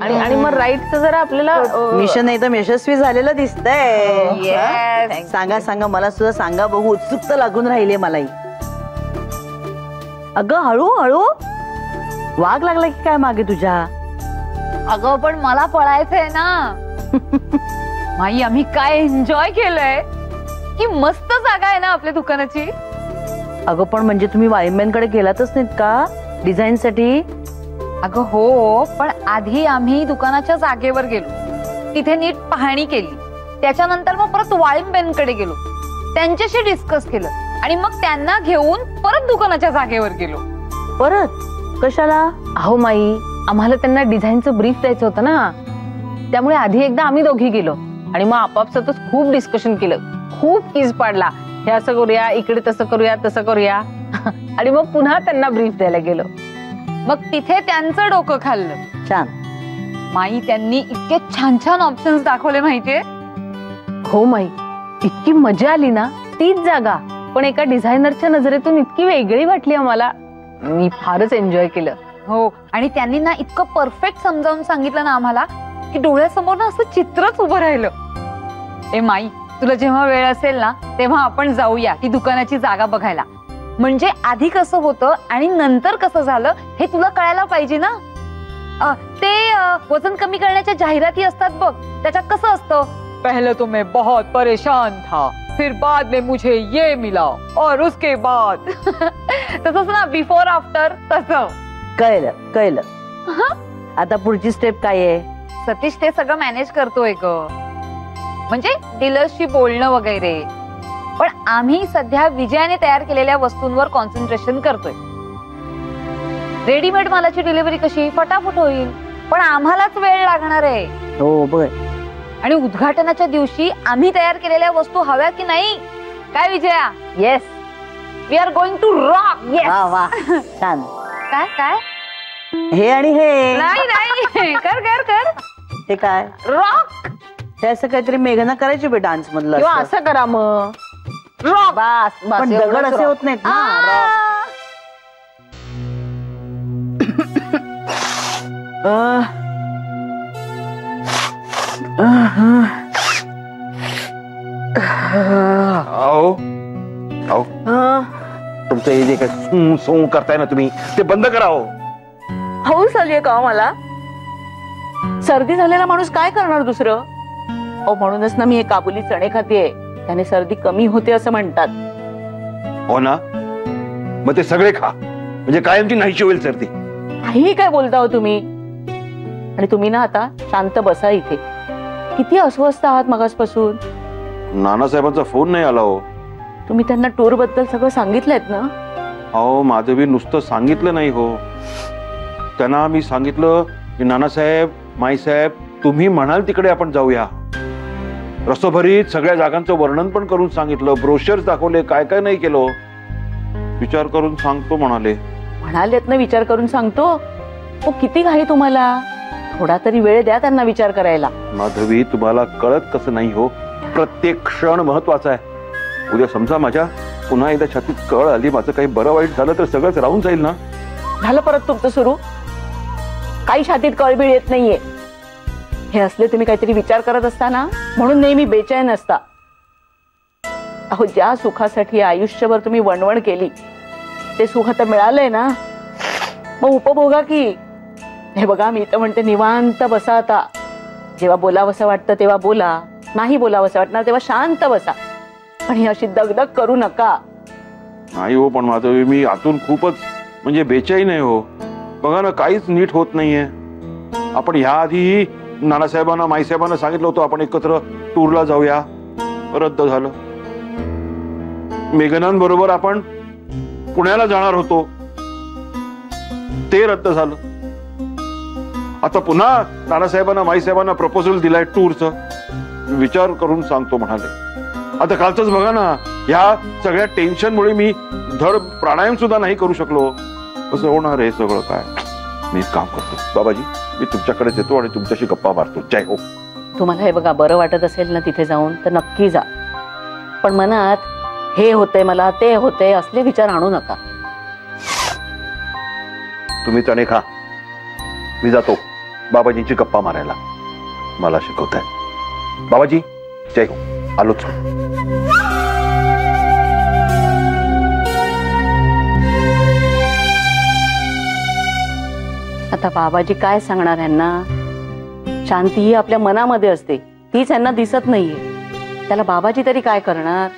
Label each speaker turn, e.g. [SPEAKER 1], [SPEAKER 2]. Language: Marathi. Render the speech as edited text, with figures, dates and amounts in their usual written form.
[SPEAKER 1] आणि मग राईटचं जरा आपल्याला
[SPEAKER 2] मिशन एकदम यशस्वी झालेलं दिसतंय. सांगा सांगा, मला सुद्धा सांगा बघू, उत्सुकता लागून राहिली मलाही. अगं हळू हळू, वाघ लागला की काय मागे तुझ्या?
[SPEAKER 3] अगं पण मला पळायचंय ना. माई आम्ही काय एन्जॉय केलंय, की मस्त जागा आहे ना आपल्या दुकानाची.
[SPEAKER 2] अगं पण म्हणजे तुम्ही वाईमॅनकडे गेलातच नाहीत का डिझाईन साठी?
[SPEAKER 3] अगं हो, पण आधी आम्ही दुकानाच्या जागेवर गेलो, तिथे नीट पाहणी केली, त्याच्यानंतर मग परत वाईमॅनकडे गेलो, त्यांच्याशी डिस्कस केलं आणि मग त्यांना घेऊन परत दुकानाच्या जागेवर गेलो.
[SPEAKER 2] परत कशाला?
[SPEAKER 1] अहो माई, आम्हाला त्यांना डिझाईनचं ब्रीफ द्यायचं होतं ना, त्यामुळे आधी एकदा आम्ही दोघी गेलो आणि मग आपापसातच खूप डिस्कशन केलं, खूप कीज पाडला, हे असं करूया, इकडे तसं करूया, तसं करूया. आणि मग पुन्हा त्यांना ब्रीफ द्यायला गेलो.
[SPEAKER 3] मग तिथे त्यांचं डोकं खाल्लं.
[SPEAKER 2] छान
[SPEAKER 3] माई, त्यांनी इतके छान छान ऑप्शन्स दाखवले माहितीये.
[SPEAKER 1] हो माई, इतकी मजा आली ना. तीच जागा पण एका डिझायनरच्या नजरेतून इतकी वेगळी वाटली आम्हाला. मी फारच एन्जॉय केलं.
[SPEAKER 3] हो, आणि त्यांनी ना इतकं परफेक्ट समजावून सांगितलं ना आम्हाला, की डोळ्यासमोर ना असं चित्रच उभं राहिलं. ए माई, तुला जेव्हा वेळ असेल ना तेव्हा आपण जाऊया ती दुकानाची जागा बघायला. म्हणजे आधी कसं होतं आणि नंतर कसं झालं हे तुला कळायला पाहिजे ना. ते वजन कमी करण्याच्या जाहिराती असतात बघ, त्याच्यात कसं असतं, पहले तो मैं बहुत परेशान था, फिर बाद में मुझे ये मिला और उसके बाद. तसंच ना, बिफोर आफ्टर तसं.
[SPEAKER 2] कळलं कळलं. आता पुढची स्टेप काय आहे?
[SPEAKER 3] सतीश ते सगळं मॅनेज करतोय ग, म्हणजे डीलर्सशी बोलणं वगैरे. पण आम्ही सध्या विजयाने तयार केलेल्या वस्तूंवर कॉन्सन्ट्रेशन करतोय. रेडीमेड मालाची डिलिव्हरी कशी फटाफट होईल, पण आम्हालाच वेळ लागणार आहे.
[SPEAKER 2] हो बर.
[SPEAKER 3] आणि उद्घाटनाच्या दिवशी आम्ही तयार केलेल्या वस्तू हव्या की नाही, काय Vijaya?
[SPEAKER 1] Yes,
[SPEAKER 3] we are going to rock.
[SPEAKER 2] वा वा, छान.
[SPEAKER 3] काय काय?
[SPEAKER 2] हे आणि हे
[SPEAKER 3] नाही नाही, कर कर कर.
[SPEAKER 2] हे काय?
[SPEAKER 3] रॉक.
[SPEAKER 2] हे असं काहीतरी मेघना करायची बे डान्स मधलं.
[SPEAKER 1] किंवा असं करा मग.
[SPEAKER 3] रॉक.
[SPEAKER 1] बस बस,
[SPEAKER 2] पण दगड असे होत नाहीत ना.
[SPEAKER 4] आओ आओ, तुमचं हे जे काय सू सू करताय ना तुम्ही, ते बंद करा. हो
[SPEAKER 2] हौस आलीये का मला? सर्दी झालेला माणूस काय करणार दुसरं? अहो म्हणूनच ना मी हे काबुली चणे खातेय, त्याने सर्दी कमी होते असं म्हणतात.
[SPEAKER 4] हो ना, मग ते सगळे खा, म्हणजे कायमची नाहीशी होईल सर्दी.
[SPEAKER 2] काही काय बोलता हो तुम्ही? आणि तुम्ही ना आता शांत बसा इथे. किती अस्वस्थ आहात मगासपासून.
[SPEAKER 4] नानासाहेबांचा फोन नाही आला. हो
[SPEAKER 2] तुम्ही त्यांना टूर बद्दल सगळं सांगितलंयत ना?
[SPEAKER 4] अहो माधवी, नुसतं सांगितलं नाही हो, त्यांना मी सांगितलं की नानासाहेब, माईसाहेब, तुम्ही म्हणाल तिकडे आपण जाऊया. रसोभरीत सगळ्या जागांचं वर्णन पण करून सांगितलं, ब्रोशर्स दाखवले, काय काय नाही केलं. विचार करून सांगतो म्हणाले.
[SPEAKER 2] म्हणालेत ना विचार करून सांगतो. हो किती घाई तुम्हाला, थोडा तरी वेळ द्या त्यांना विचार करायला.
[SPEAKER 4] माधवी, तुम्हाला कळत कसं नाही हो, प्रत्येक क्षण महत्वाचा आहे. उद्या समजा माझ्या पुन्हा एकदा छातीत कळ आली, माझं काही बरं वाईट झालं तर सगळंच राहून जाईल ना.
[SPEAKER 2] झालं परत तुमचं सुरू. काही छातीत कळबीळ येत नाहीये. हे असले तुम्ही काहीतरी विचार करत असता ना, म्हणून नेहमी बेचैन असता. अहो ज्या सुखासाठी आयुष्यभर तुम्ही वणवण केली ते सुख आता मिळालंय ना, मग उपभोगा की. हे बघा, मी तर म्हणते निवांत बसा आता. जेव्हा बोलावंसं वाटतं तेव्हा बोला, नाही बोलावंसं वाटणार तेव्हा शांत बसा, पण ही अशी दगदग करू नका.
[SPEAKER 4] नाही हो, पण माधवी मी आतून खूपच म्हणजे बेचैन आहे हो. बघा ना, काहीच नीट होत नाहीये. आपण ह्या आधी नानासाहेबांना, माईसाहेबांना सांगितलं होतं आपण एकत्र टूरला जाऊया, रद्द झालं. मेघनांबरोबर आपण पुण्याला जाणार होतो, ते रद्द झालं. आता पुन्हा नानासाहेबांना, माईसाहेबांना प्रपोजल दिलाय टूरचं, विचार करून सांगतो म्हणाले. आता कालच बघा ना, ह्या सगळ्या टेन्शनमुळे मी धड प्राणायाम सुद्धा नाही करू शकलो. कसं होणार आहे सगळं काय? मी काम करतो बाबाजी, मी तुमच्याकडेच येतो आणि तुमच्याशी गप्पा मारतो. जय हो.
[SPEAKER 2] तुम्हाला हे बघा बरं वाटत असेल ना तिथे जाऊन तर नक्की जा, पण मनात हे होतंय मला, ते होतंय असले विचार आणू नका.
[SPEAKER 4] तुम्ही चणे खा, मी जातो. बाबाजींची गप्पा मारायला मला शिकवताय. बाबाजी जय हो, आलोच.
[SPEAKER 2] आता बाबाजी काय सांगणार यांना? शांती ही आपल्या मनामध्ये असते, तीच यांना दिसत नाहीये. त्याला बाबाजी तरी काय करणार?